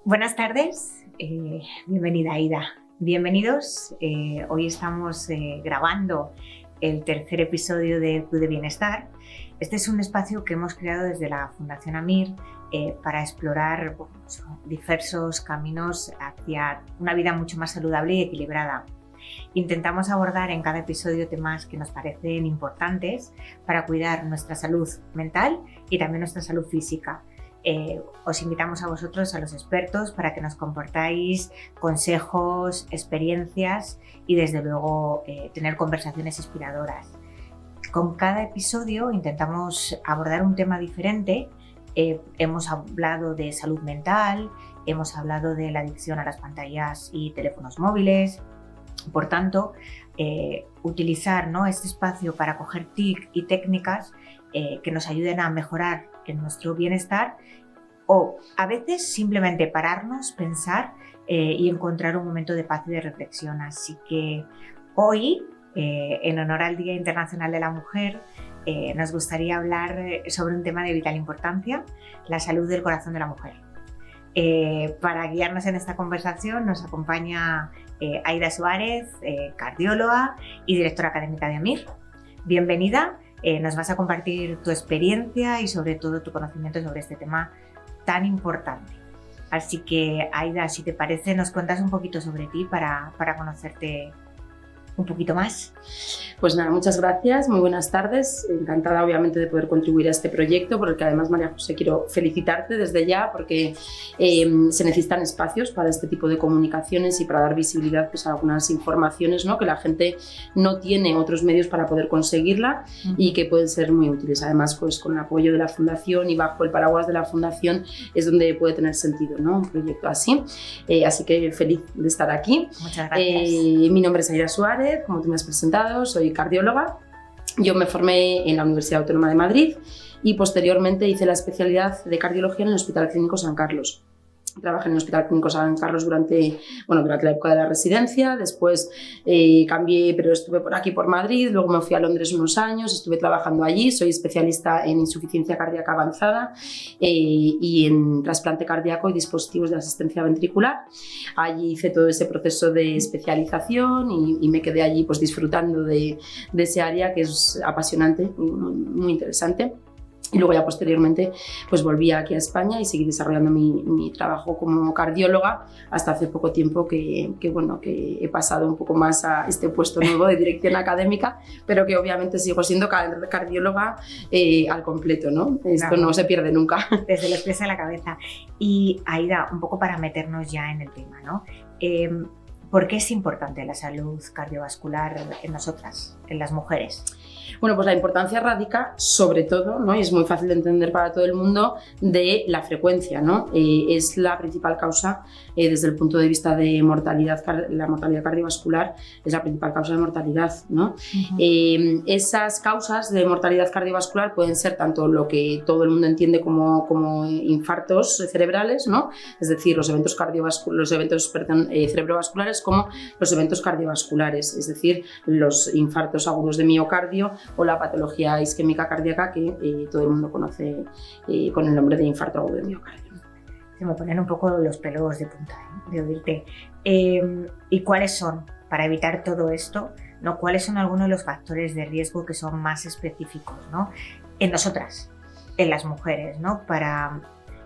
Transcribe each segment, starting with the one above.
Buenas tardes, bienvenida Aida. Bienvenidos, hoy estamos grabando el tercer episodio de Club de Bienestar. Este es un espacio que hemos creado desde la Fundación AMIR para explorar diversos caminos hacia una vida mucho más saludable y equilibrada. Intentamos abordar en cada episodio temas que nos parecen importantes para cuidar nuestra salud mental y también nuestra salud física. Os invitamos a vosotros, a los expertos, para que nos compartáis consejos, experiencias y desde luego tener conversaciones inspiradoras. Con cada episodio intentamos abordar un tema diferente. Hemos hablado de salud mental, hemos hablado de la adicción a las pantallas y teléfonos móviles. Por tanto, utilizar este espacio para coger tips y técnicas que nos ayuden a mejorar en nuestro bienestar o a veces simplemente pararnos, pensar y encontrar un momento de paz y de reflexión. Así que hoy, en honor al Día Internacional de la Mujer, nos gustaría hablar sobre un tema de vital importancia, la salud del corazón de la mujer. Para guiarnos en esta conversación nos acompaña Aida Suárez, cardióloga y directora académica de AMIR. Bienvenida, nos vas a compartir tu experiencia y sobre todo tu conocimiento sobre este tema tan importante. Así que Aida, si te parece, nos cuentas un poquito sobre ti para conocerte un poquito más. Pues nada, muchas gracias, muy buenas tardes. Encantada obviamente de poder contribuir a este proyecto, por el que además, María José, quiero felicitarte desde ya porque se necesitan espacios para este tipo de comunicaciones y para dar visibilidad pues, a algunas informaciones, ¿no? Que la gente no tiene otros medios para poder conseguirla y que pueden ser muy útiles. Además, pues, con el apoyo de la Fundación y bajo el paraguas de la Fundación es donde puede tener sentido, ¿no? Un proyecto así. Así que feliz de estar aquí. Muchas gracias. Mi nombre es Aida Suárez. Como tú me has presentado, soy cardióloga. Yo me formé en la Universidad Autónoma de Madrid y posteriormente hice la especialidad de cardiología en el Hospital Clínico San Carlos. Trabajé en el Hospital Clínico San Carlos durante la época de la residencia, después cambié, pero estuve por aquí por Madrid, luego me fui a Londres unos años, estuve trabajando allí, soy especialista en insuficiencia cardíaca avanzada y en trasplante cardíaco y dispositivos de asistencia ventricular. Allí hice todo ese proceso de especialización y me quedé allí pues, disfrutando de ese área que es apasionante, muy interesante. Y luego ya posteriormente pues volví aquí a España y seguí desarrollando mi trabajo como cardióloga hasta hace poco tiempo que he pasado un poco más a este puesto nuevo de dirección académica, pero que obviamente sigo siendo cardióloga al completo, ¿no? Esto Claro. No se pierde nunca. Desde los pies a la cabeza. Y Aida, un poco para meternos ya en el tema, ¿no? ¿Por qué es importante la salud cardiovascular en nosotras, en las mujeres? Bueno, pues la importancia radica sobre todo, ¿no? Y es muy fácil de entender para todo el mundo, de la frecuencia, ¿no? Es la principal causa desde el punto de vista de mortalidad, la mortalidad cardiovascular es la principal causa de mortalidad, ¿no? Esas causas de mortalidad cardiovascular pueden ser tanto lo que todo el mundo entiende como infartos cerebrales, ¿no? Es decir, los eventos cerebrovasculares como los eventos cardiovasculares, es decir, los infartos agudos de miocardio o la patología isquémica cardíaca que todo el mundo conoce con el nombre de infarto agudo de miocardio. Se me ponen un poco los pelos de punta de oírte. ¿Y cuáles son, para evitar todo esto, ¿no? ¿Cuáles son algunos de los factores de riesgo que son más específicos, ¿no? En nosotras, en las mujeres, ¿no? Para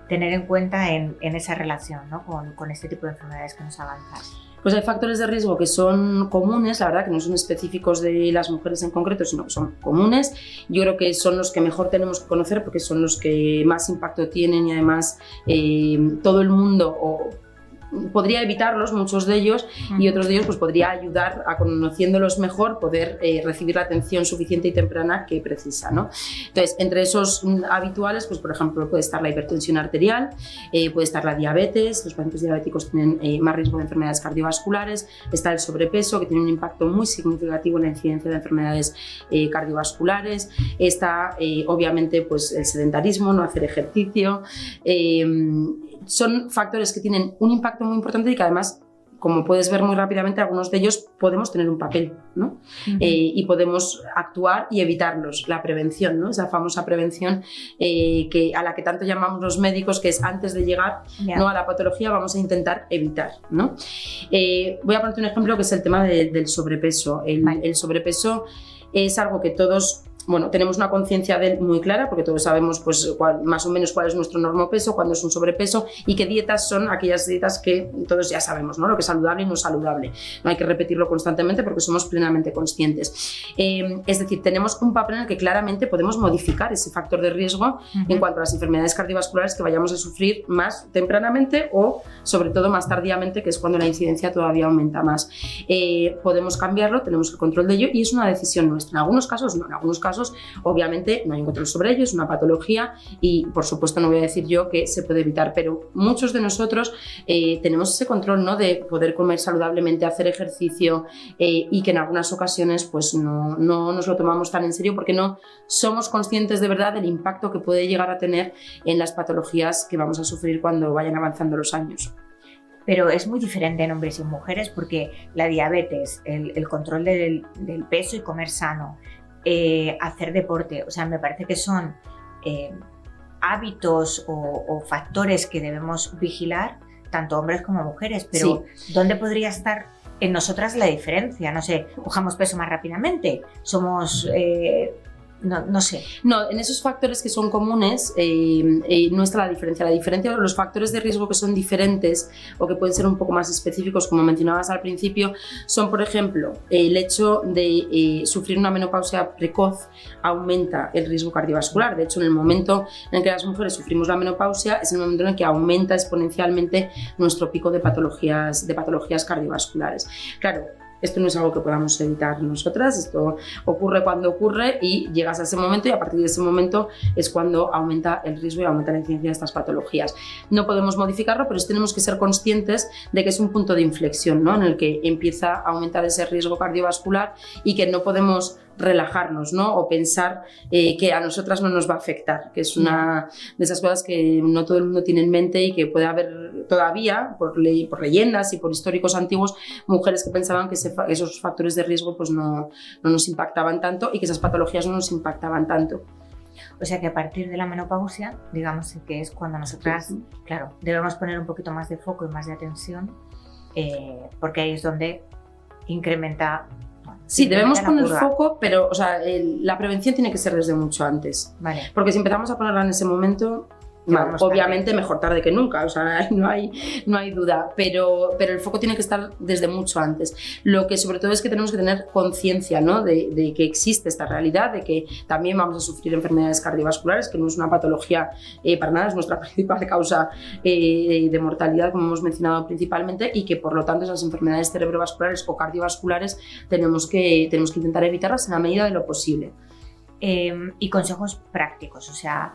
tener en cuenta en esa relación, ¿no? con este tipo de enfermedades que nos avanzan. Pues hay factores de riesgo que son comunes, la verdad que no son específicos de las mujeres en concreto, sino que son comunes. Yo creo que son los que mejor tenemos que conocer porque son los que más impacto tienen y además todo el mundo podría evitarlos, muchos de ellos, y otros de ellos pues, podría ayudar a, conociéndolos mejor, poder recibir la atención suficiente y temprana que precisa, ¿no? Entonces, entre esos habituales, pues, por ejemplo, puede estar la hipertensión arterial, puede estar la diabetes, los pacientes diabéticos tienen más riesgo de enfermedades cardiovasculares, está el sobrepeso, que tiene un impacto muy significativo en la incidencia de enfermedades cardiovasculares, está obviamente pues, el sedentarismo, no hacer ejercicio, son factores que tienen un impacto muy importante y que además como puedes ver muy rápidamente, algunos de ellos podemos tener un papel, ¿no? Y podemos actuar y evitarlos, la prevención, ¿no? Esa famosa prevención a la que tanto llamamos los médicos, que es antes de llegar, ¿no?, a la patología, vamos a intentar evitar, ¿no? Voy a ponerte un ejemplo que es el tema del sobrepeso. El sobrepeso es algo que todos... Bueno, tenemos una conciencia de él muy clara porque todos sabemos pues, más o menos cuál es nuestro normopeso, cuándo es un sobrepeso y qué dietas son aquellas dietas que todos ya sabemos, ¿no? Lo que es saludable y no saludable. No hay que repetirlo constantemente porque somos plenamente conscientes. Es decir, tenemos un papel en el que claramente podemos modificar ese factor de riesgo en cuanto a las enfermedades cardiovasculares que vayamos a sufrir más tempranamente o sobre todo más tardíamente, que es cuando la incidencia todavía aumenta más. Podemos cambiarlo, tenemos el control de ello y es una decisión nuestra. En algunos casos no, en algunos casos obviamente no hay un control sobre ello, es una patología y por supuesto no voy a decir yo que se puede evitar, pero muchos de nosotros tenemos ese control, ¿no?, de poder comer saludablemente, hacer ejercicio y que en algunas ocasiones pues no nos lo tomamos tan en serio porque no somos conscientes de verdad del impacto que puede llegar a tener en las patologías que vamos a sufrir cuando vayan avanzando los años. Pero es muy diferente en hombres y en mujeres porque la diabetes, el control del peso y comer sano, hacer deporte, o sea, me parece que son hábitos o factores que debemos vigilar tanto hombres como mujeres, pero sí. ¿Dónde podría estar en nosotras la diferencia? No sé, cojamos peso más rápidamente, somos... No sé. No, en esos factores que son comunes no está la diferencia. La diferencia, los factores de riesgo que son diferentes o que pueden ser un poco más específicos, como mencionabas al principio, son, por ejemplo, el hecho de sufrir una menopausia precoz aumenta el riesgo cardiovascular. De hecho, en el momento en el que las mujeres sufrimos la menopausia es el momento en el que aumenta exponencialmente nuestro pico de patologías cardiovasculares. Claro, esto no es algo que podamos evitar nosotras, esto ocurre cuando ocurre y llegas a ese momento y a partir de ese momento es cuando aumenta el riesgo y aumenta la incidencia de estas patologías. No podemos modificarlo, pero sí tenemos que ser conscientes de que es un punto de inflexión, ¿no?, en el que empieza a aumentar ese riesgo cardiovascular y que no podemos relajarnos, ¿no?, o pensar que a nosotras no nos va a afectar, que es una de esas cosas que no todo el mundo tiene en mente y que puede haber todavía, por leyendas y por históricos antiguos, mujeres que pensaban que esos factores de riesgo pues no nos impactaban tanto y que esas patologías no nos impactaban tanto. O sea que a partir de la menopausia, digamos que es cuando nosotras, claro, debemos poner un poquito más de foco y más de atención, porque ahí es donde incrementa... Sí, debemos poner foco, pero o sea, la prevención tiene que ser desde mucho antes. Vale. Porque si empezamos a ponerla en ese momento, bueno, obviamente mejor tarde que nunca, o sea, no hay duda, pero el foco tiene que estar desde mucho antes. Lo que sobre todo es que tenemos que tener conciencia, ¿no?, de que existe esta realidad, de que también vamos a sufrir enfermedades cardiovasculares, que no es una patología para nada, es nuestra principal causa de mortalidad, como hemos mencionado principalmente, y que por lo tanto esas enfermedades cerebrovasculares o cardiovasculares tenemos que intentar evitarlas en la medida de lo posible. Y consejos prácticos, o sea...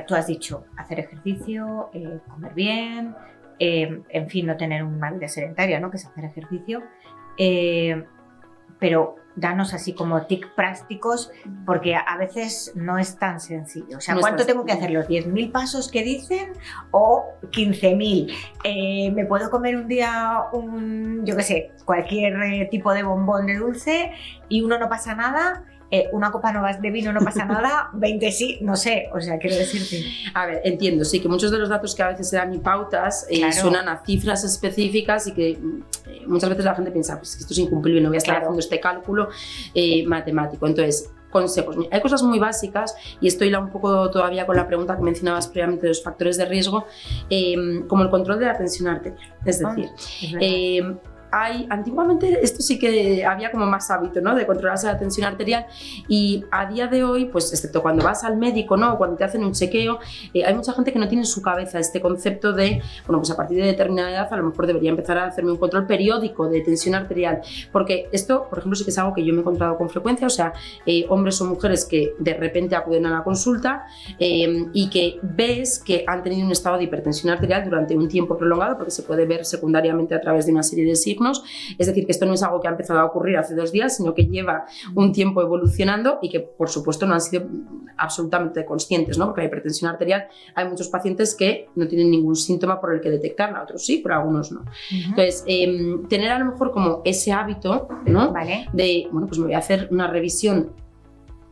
tú has dicho hacer ejercicio, comer bien, en fin, no tener una vida sedentaria, ¿no?, que es hacer ejercicio, pero danos así como tips prácticos, porque a veces no es tan sencillo. O sea, ¿cuánto tengo que hacer? ¿Los 10.000 pasos que dicen o 15.000? ¿Me puedo comer un día yo qué sé, cualquier tipo de bombón de dulce y uno no pasa nada? Una copa de vino no pasa nada, 20 sí, no sé, o sea, quiero decirte. A ver, entiendo, sí, que muchos de los datos que a veces se dan y pautas claro, suenan a cifras específicas y que muchas veces la gente piensa, pues que esto es incumplible, no voy a estar haciendo este cálculo matemático. Entonces, consejos. Hay cosas muy básicas y estoy un poco todavía con la pregunta que mencionabas previamente de los factores de riesgo, como el control de la tensión arterial. Es decir, antiguamente esto sí que había como más hábito, ¿no?, de controlarse la tensión arterial y a día de hoy, pues excepto cuando vas al médico, ¿no?, o cuando te hacen un chequeo, hay mucha gente que no tiene en su cabeza este concepto de, bueno, pues a partir de determinada edad a lo mejor debería empezar a hacerme un control periódico de tensión arterial, porque esto, por ejemplo, sí que es algo que yo me he encontrado con frecuencia, o sea, hombres o mujeres que de repente acuden a la consulta y que ves que han tenido un estado de hipertensión arterial durante un tiempo prolongado, porque se puede ver secundariamente a través de una serie de signos, trastornos. Es decir, que esto no es algo que ha empezado a ocurrir hace 2 días, sino que lleva un tiempo evolucionando y que, por supuesto, no han sido absolutamente conscientes, ¿no? Porque la hipertensión arterial hay muchos pacientes que no tienen ningún síntoma por el que detectarla, otros sí, pero algunos no. Entonces, tener a lo mejor como ese hábito, ¿no? Vale. De, bueno, pues me voy a hacer una revisión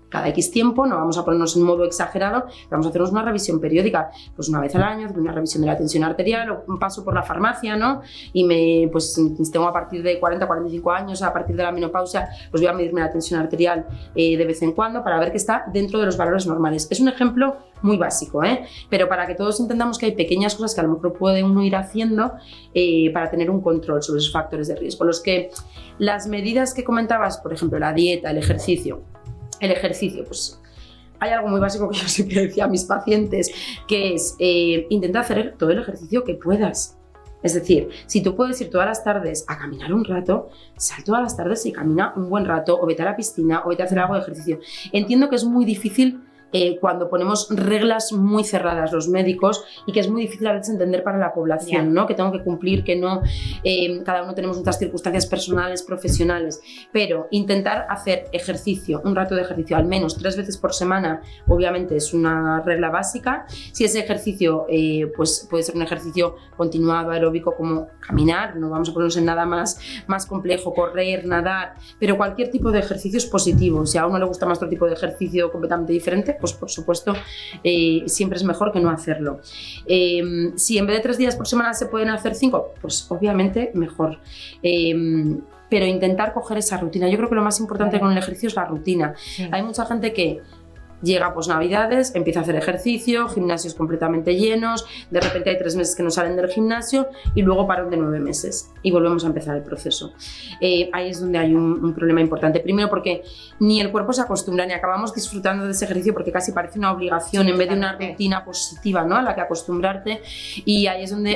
cada X tiempo, no vamos a ponernos en modo exagerado, vamos a hacernos una revisión periódica, pues una vez al año, una revisión de la tensión arterial, o un paso por la farmacia, ¿no? Y pues tengo a partir de 40, 45 años, a partir de la menopausia, pues voy a medirme la tensión arterial de vez en cuando para ver que está dentro de los valores normales. Es un ejemplo muy básico, pero para que todos entendamos que hay pequeñas cosas que a lo mejor puede uno ir haciendo para tener un control sobre esos factores de riesgo. Los que las medidas que comentabas, por ejemplo, la dieta, el ejercicio, pues hay algo muy básico que yo siempre decía a mis pacientes, que es intenta hacer todo el ejercicio que puedas. Es decir, si tú puedes ir todas las tardes a caminar un rato, sal todas las tardes y camina un buen rato, o vete a la piscina, o vete a hacer algo de ejercicio. Entiendo que es muy difícil cuando ponemos reglas muy cerradas los médicos y que es muy difícil a veces entender para la población, ¿no? Que tengo que cumplir, que no, cada uno tenemos muchas circunstancias personales, profesionales, pero intentar hacer ejercicio, un rato de ejercicio al menos 3 veces por semana, obviamente es una regla básica. Si ese ejercicio pues puede ser un ejercicio continuado, aeróbico, como caminar, no vamos a ponernos en nada más complejo, correr, nadar, pero cualquier tipo de ejercicio es positivo. Si a uno le gusta más otro tipo de ejercicio completamente diferente, pues por supuesto siempre es mejor que no hacerlo. Si en vez de 3 días por semana se pueden hacer 5, pues obviamente mejor. Pero intentar coger esa rutina. Yo creo que lo más importante con el ejercicio es la rutina. Sí. Hay mucha gente que llega pues Navidades, empieza a hacer ejercicio, gimnasios completamente llenos, de repente hay 3 meses que no salen del gimnasio y luego paran de 9 meses y volvemos a empezar el proceso. Ahí es donde hay un problema importante. Primero porque ni el cuerpo se acostumbra ni acabamos disfrutando de ese ejercicio porque casi parece una obligación en vez de una rutina positiva, ¿no? A la que acostumbrarte, y ahí es donde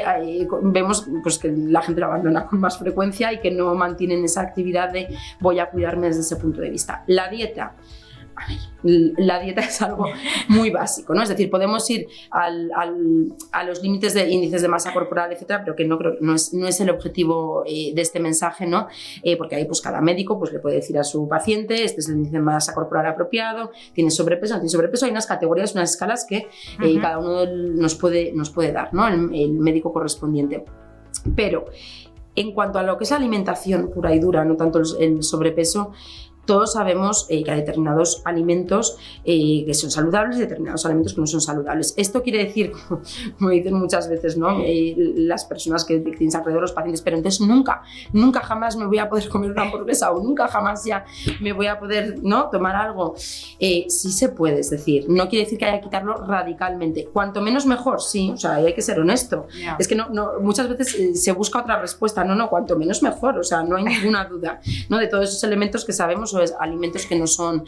vemos pues, que la gente lo abandona con más frecuencia y que no mantienen esa actividad de voy a cuidarme desde ese punto de vista. La dieta. La dieta es algo muy básico, ¿no? Es decir, podemos ir a los límites de índices de masa corporal, etcétera, pero que no es el objetivo de este mensaje, ¿no? Porque ahí pues cada médico pues, le puede decir a su paciente, este es el índice de masa corporal apropiado, tiene sobrepeso, no tiene sobrepeso, hay unas categorías, unas escalas que cada uno nos puede dar, ¿no? El médico correspondiente. Pero en cuanto a lo que es alimentación pura y dura, no tanto el sobrepeso, todos sabemos que hay determinados alimentos que son saludables y determinados alimentos que no son saludables. Esto quiere decir, como dicen muchas veces, ¿no? Las personas que tienes alrededor, los pacientes, pero entonces nunca jamás me voy a poder comer una hamburguesa o nunca jamás ya me voy a poder, ¿no? tomar algo. Sí se puede, es decir, no quiere decir que haya que quitarlo radicalmente. Cuanto menos mejor, sí, o sea, hay que ser honesto. Yeah. Es que muchas veces se busca otra respuesta, no, cuanto menos mejor, o sea, no hay ninguna duda, ¿no? De todos esos elementos que sabemos o alimentos que no son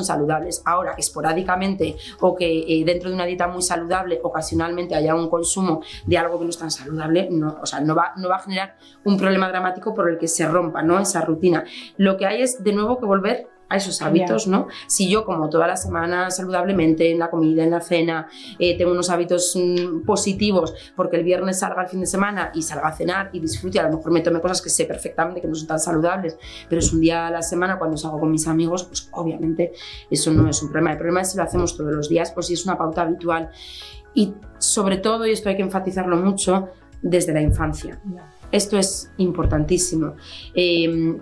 saludables. Ahora, esporádicamente o que dentro de una dieta muy saludable ocasionalmente haya un consumo de algo que no es tan saludable, no va a generar un problema dramático por el que se rompa, ¿no? esa rutina. Lo que hay es de nuevo que volver a esos hábitos, ¿no? Si yo como toda la semana saludablemente en la comida, en la cena, tengo unos hábitos positivos porque el viernes salga el fin de semana y salga a cenar y disfrute, a lo mejor me tome cosas que sé perfectamente que no son tan saludables, pero es un día a la semana cuando salgo con mis amigos, pues obviamente eso no es un problema. El problema es si lo hacemos todos los días o si es una pauta habitual. Y sobre todo, y esto hay que enfatizarlo mucho, desde la infancia. Esto es importantísimo.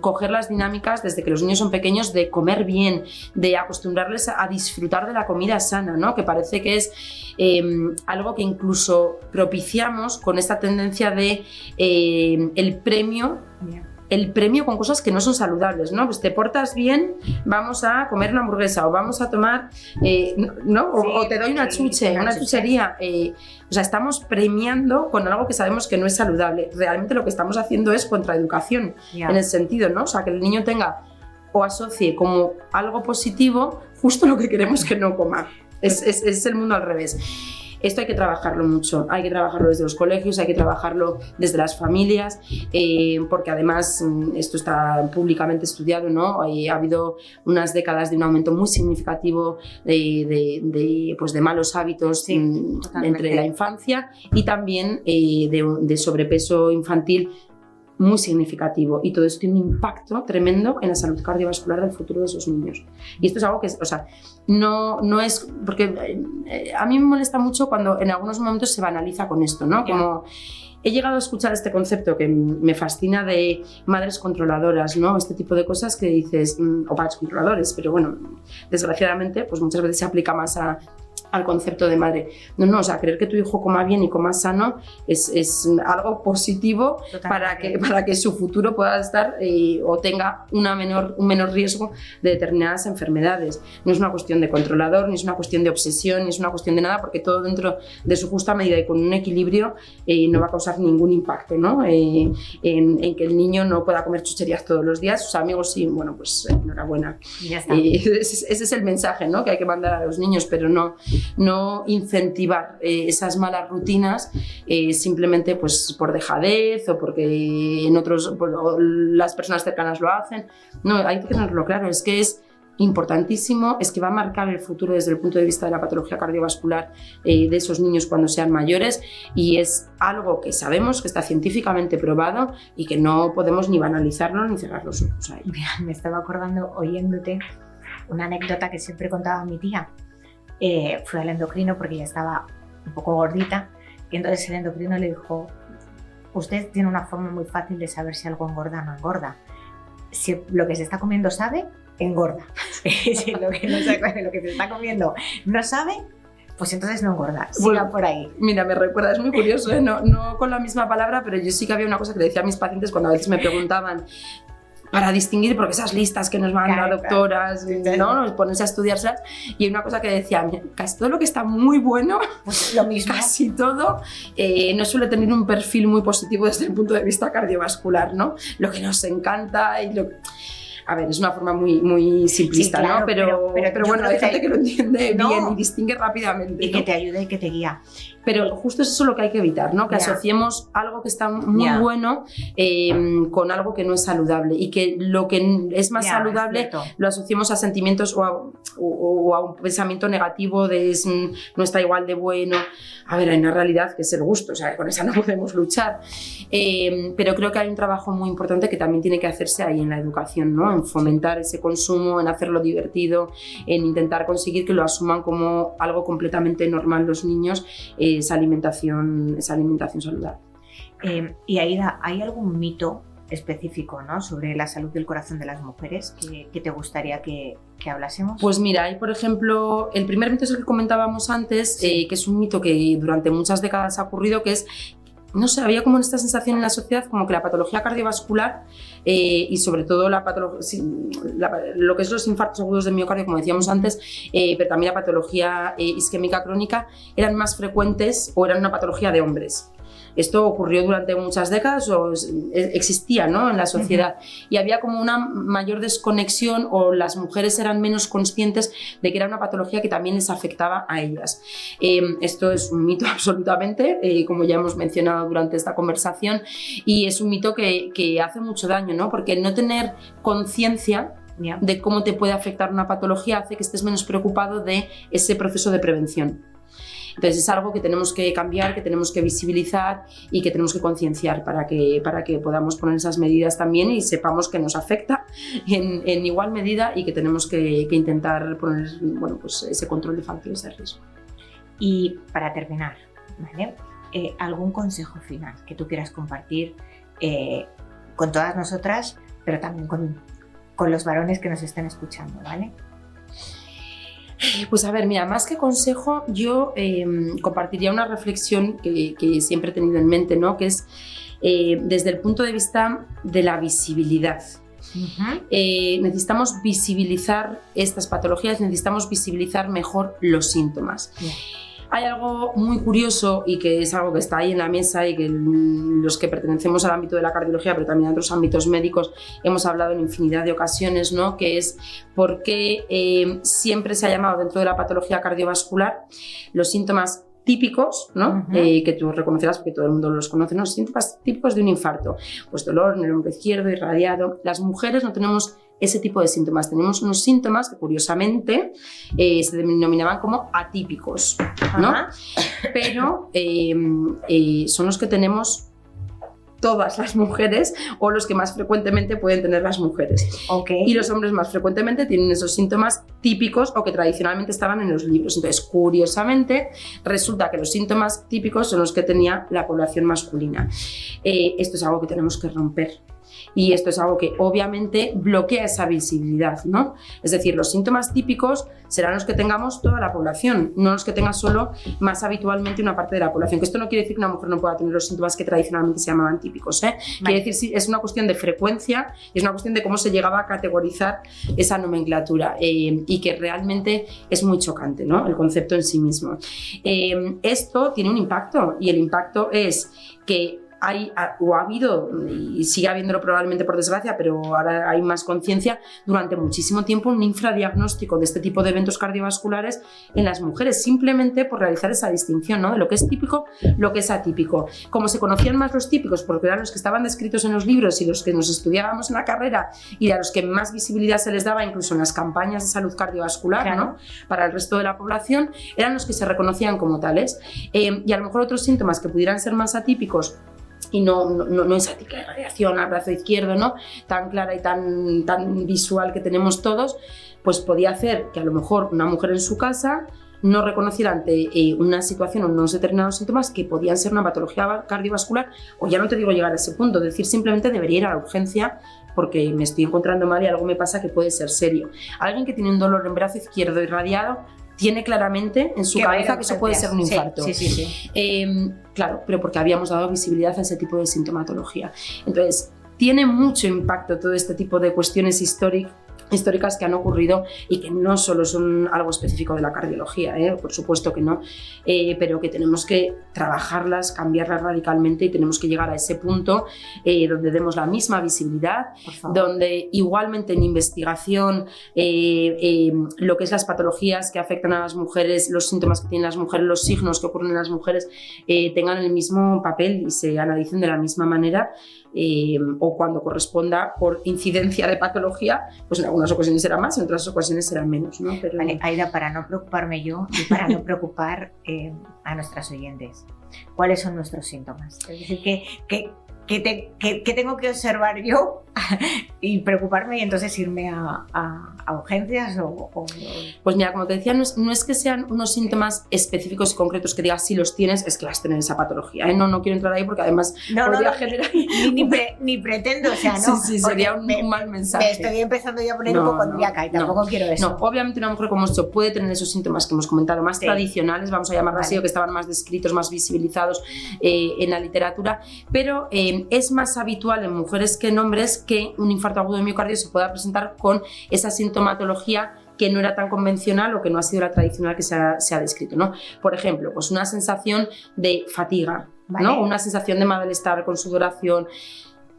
Coger las dinámicas desde que los niños son pequeños de comer bien, de acostumbrarles a disfrutar de la comida sana, ¿no? Que parece que es algo que incluso propiciamos con esta tendencia de el premio con cosas que no son saludables, ¿no? Pues te portas bien, vamos a comer una hamburguesa o vamos a tomar, ¿no? O te doy una chuchería. O sea, estamos premiando con algo que sabemos que no es saludable. Realmente lo que estamos haciendo es contraeducación, en el sentido, ¿no? O sea, que el niño tenga o asocie como algo positivo justo lo que queremos que no coma. Es el mundo al revés. Esto hay que trabajarlo mucho, hay que trabajarlo desde los colegios, hay que trabajarlo desde las familias, porque además esto está públicamente estudiado, ¿no? Ha habido unas décadas de un aumento muy significativo de malos hábitos entre la infancia y también de sobrepeso infantil muy significativo y todo eso tiene un impacto tremendo en la salud cardiovascular del futuro de esos niños. Y esto es algo que, o sea, no es... Porque a mí me molesta mucho cuando en algunos momentos se banaliza con esto, ¿no? Como... He llegado a escuchar este concepto que me fascina de madres controladoras, ¿no? Este tipo de cosas que dices, o padres controladores, pero bueno, desgraciadamente pues muchas veces se aplica más al concepto de madre. No, o sea, creer que tu hijo coma bien y coma sano es algo positivo para que su futuro pueda estar o tenga un menor riesgo de determinadas enfermedades. No es una cuestión de controlador, ni es una cuestión de obsesión, ni es una cuestión de nada, porque todo dentro de su justa medida y con un equilibrio no va a causar ningún impacto, ¿no? En que el niño no pueda comer chucherías todos los días, sus amigos sí, bueno, pues enhorabuena. Ya está. Ese es el mensaje, ¿no? Que hay que mandar a los niños, pero no incentivar esas malas rutinas simplemente pues por dejadez o porque las personas cercanas lo hacen. No, hay que tenerlo claro, es que es importantísimo, es que va a marcar el futuro desde el punto de vista de la patología cardiovascular de esos niños cuando sean mayores, y es algo que sabemos que está científicamente probado y que no podemos ni banalizarlo ni cerrar los ojos a ello. Me estaba acordando, oyéndote, una anécdota que siempre contaba mi tía. Fue al endocrino porque ella estaba un poco gordita, y entonces el endocrino le dijo: usted tiene una forma muy fácil de saber si algo engorda o no engorda. Si lo que se está comiendo sabe, engorda. Si lo que se está comiendo no sabe, pues entonces no engorda. Siga por ahí. Mira, me recuerda, es muy curioso, ¿eh? No con la misma palabra, pero yo sí que había una cosa que le decía a mis pacientes cuando a veces me preguntaban para distinguir, porque esas listas que nos mandan las doctoras, ¿no? Nos pones a estudiárselas, y hay una cosa que decía: casi todo lo que está muy bueno, pues lo mismo. Casi todo no suele tener un perfil muy positivo desde el punto de vista cardiovascular, ¿no? Lo que nos encanta y lo... A ver, es una forma muy simplista, sí, claro, ¿no? Pero bueno, hay gente que lo entiende bien y distingue rápidamente. Y que te ayuda y que te guía. Pero justo es eso lo que hay que evitar, ¿no? Que asociemos algo que está muy bueno con algo que no es saludable, y que lo que es más saludable lo asociemos a sentimientos o a un pensamiento negativo de no está igual de bueno. A ver, hay una realidad que es el gusto, o sea, con esa no podemos luchar. Pero creo que hay un trabajo muy importante que también tiene que hacerse ahí en la educación, ¿no? En fomentar ese consumo, en hacerlo divertido, en intentar conseguir que lo asuman como algo completamente normal los niños, esa alimentación saludable. Y Aida, ¿hay algún mito específico, ¿no?, sobre la salud del corazón de las mujeres que te gustaría que hablásemos? Pues mira, hay, por ejemplo, el primer mito es el que comentábamos antes, que es un mito que durante muchas décadas ha ocurrido, que es, no sé, había como esta sensación en la sociedad como que la patología cardiovascular y sobre todo lo que es los infartos agudos de miocardio, como decíamos antes, pero también la patología isquémica crónica, eran más frecuentes o eran una patología de hombres. Esto ocurrió durante muchas décadas, o existía, ¿no?, en la sociedad, y había como una mayor desconexión, o las mujeres eran menos conscientes de que era una patología que también les afectaba a ellas. Esto es un mito absolutamente, como ya hemos mencionado durante esta conversación, y es un mito que hace mucho daño, ¿no?, porque el no tener conciencia de cómo te puede afectar una patología hace que estés menos preocupado de ese proceso de prevención. Entonces es algo que tenemos que cambiar, que tenemos que visibilizar y que tenemos que concienciar para que podamos poner esas medidas también y sepamos que nos afecta en igual medida, y que tenemos que intentar poner, bueno, pues ese control de factores de riesgo. Y para terminar, ¿vale?, ¿algún consejo final que tú quieras compartir con todas nosotras, pero también con los varones que nos estén escuchando, ¿vale? Pues a ver, mira, más que consejo, yo compartiría una reflexión que siempre he tenido en mente, ¿no?, que es desde el punto de vista de la visibilidad. Necesitamos visibilizar estas patologías, necesitamos visibilizar mejor los síntomas. Hay algo muy curioso, y que es algo que está ahí en la mesa, y que los que pertenecemos al ámbito de la cardiología, pero también a otros ámbitos médicos, hemos hablado en infinidad de ocasiones, ¿no?, que es por qué siempre se ha llamado dentro de la patología cardiovascular los síntomas típicos, ¿no? Que tú reconocerás porque todo el mundo los conoce, ¿no? Los síntomas típicos de un infarto, pues dolor en el hombro izquierdo, irradiado. Las mujeres no tenemos ese tipo de síntomas, tenemos unos síntomas que curiosamente se denominaban como atípicos, ¿no? Pero son los que tenemos todas las mujeres o los que más frecuentemente pueden tener las mujeres. Okay. Y los hombres más frecuentemente tienen esos síntomas típicos o que tradicionalmente estaban en los libros. Entonces, curiosamente, resulta que los síntomas típicos son los que tenía la población masculina. Esto es algo que tenemos que romper. Y esto es algo que obviamente bloquea esa visibilidad, ¿no? Es decir, los síntomas típicos serán los que tengamos toda la población, no los que tenga solo más habitualmente una parte de la población. Que esto no quiere decir que una mujer no pueda tener los síntomas que tradicionalmente se llamaban típicos, ¿eh? Vale. Quiere decir, es una cuestión de frecuencia y es una cuestión de cómo se llegaba a categorizar esa nomenclatura y que realmente es muy chocante, ¿no? El concepto en sí mismo. Esto tiene un impacto y el impacto es que ha habido, y sigue habiéndolo probablemente por desgracia, pero ahora hay más conciencia, durante muchísimo tiempo un infradiagnóstico de este tipo de eventos cardiovasculares en las mujeres, simplemente por realizar esa distinción, ¿no? De lo que es típico, lo que es atípico. Como se conocían más los típicos, porque eran los que estaban descritos en los libros y los que nos estudiábamos en la carrera y a los que más visibilidad se les daba incluso en las campañas de salud cardiovascular, claro, ¿no? Para el resto de la población, eran los que se reconocían como tales. Y a lo mejor otros síntomas que pudieran ser más atípicos y no esa típica radiación al brazo izquierdo, ¿no? Tan clara y tan visual que tenemos todos, pues podía hacer que a lo mejor una mujer en su casa no reconociera ante una situación o unos determinados síntomas que podían ser una patología cardiovascular, o ya no te digo llegar a ese punto, decir simplemente debería ir a la urgencia porque me estoy encontrando mal y algo me pasa que puede ser serio. Alguien que tiene un dolor en brazo izquierdo irradiado tiene claramente en su cabeza que eso puede ser un infarto. Sí. Claro, pero porque habíamos dado visibilidad a ese tipo de sintomatología. Entonces, tiene mucho impacto todo este tipo de cuestiones históricas que han ocurrido y que no solo son algo específico de la cardiología, por supuesto que no, pero que tenemos que trabajarlas, cambiarlas radicalmente y tenemos que llegar a ese punto donde demos la misma visibilidad, donde igualmente en investigación lo que es las patologías que afectan a las mujeres, los síntomas que tienen las mujeres, los signos que ocurren en las mujeres tengan el mismo papel y se analicen de la misma manera. O cuando corresponda por incidencia de patología, pues en algunas ocasiones será más, en otras ocasiones será menos, ¿no? Pero... Vale, Aida, para no preocuparme yo y para no preocupar a nuestras oyentes, ¿cuáles son nuestros síntomas? Es decir, ¿qué tengo que observar yo y preocuparme y entonces irme a urgencias o...? Pues mira, como te decía, no es que sean unos síntomas específicos y concretos que digas si los tienes, es que las tienes esa patología, ¿eh? No quiero entrar ahí porque además podría generar... Ni pretendo, o sea, no. Sí, sería un mal mensaje. Me estoy empezando ya a poner hipocondríaca y tampoco quiero eso. No, obviamente una mujer como esto puede tener esos síntomas que hemos comentado, más tradicionales, vamos a llamarlo así, o que estaban más descritos, más visibilizados en la literatura, pero es más habitual en mujeres que en hombres que un infarto agudo de miocardio se pueda presentar con esa sintomatología que no era tan convencional o que no ha sido la tradicional que se ha descrito, ¿no? Por ejemplo, pues una sensación de fatiga, ¿no? Una sensación de malestar con sudoración.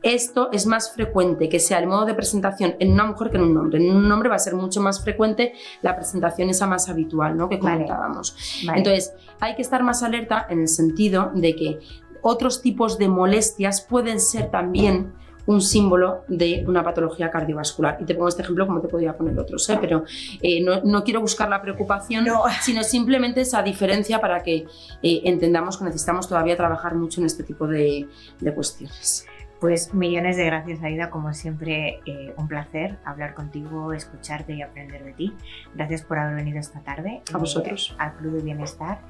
Esto es más frecuente que sea el modo de presentación en una mujer que en un hombre. En un hombre va a ser mucho más frecuente la presentación esa más habitual, ¿no? Que comentábamos. Entonces, hay que estar más alerta en el sentido de que otros tipos de molestias pueden ser también un símbolo de una patología cardiovascular. Y te pongo este ejemplo como te podría poner otros, pero no quiero buscar la preocupación, sino simplemente esa diferencia para que entendamos que necesitamos todavía trabajar mucho en este tipo de cuestiones. Pues millones de gracias, Aida, como siempre un placer hablar contigo, escucharte y aprender de ti. Gracias por haber venido esta tarde a vosotros al Club de Bienestar.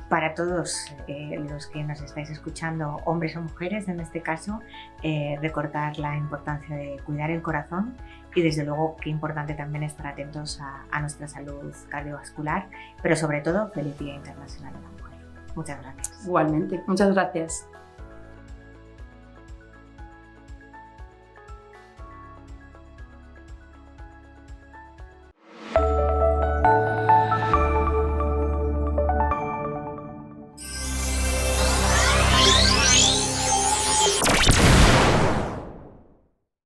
Para todos los que nos estáis escuchando, hombres o mujeres en este caso, recordar la importancia de cuidar el corazón y desde luego qué importante también estar atentos a nuestra salud cardiovascular, pero sobre todo feliz Día Internacional de la Mujer. Muchas gracias. Igualmente, muchas gracias.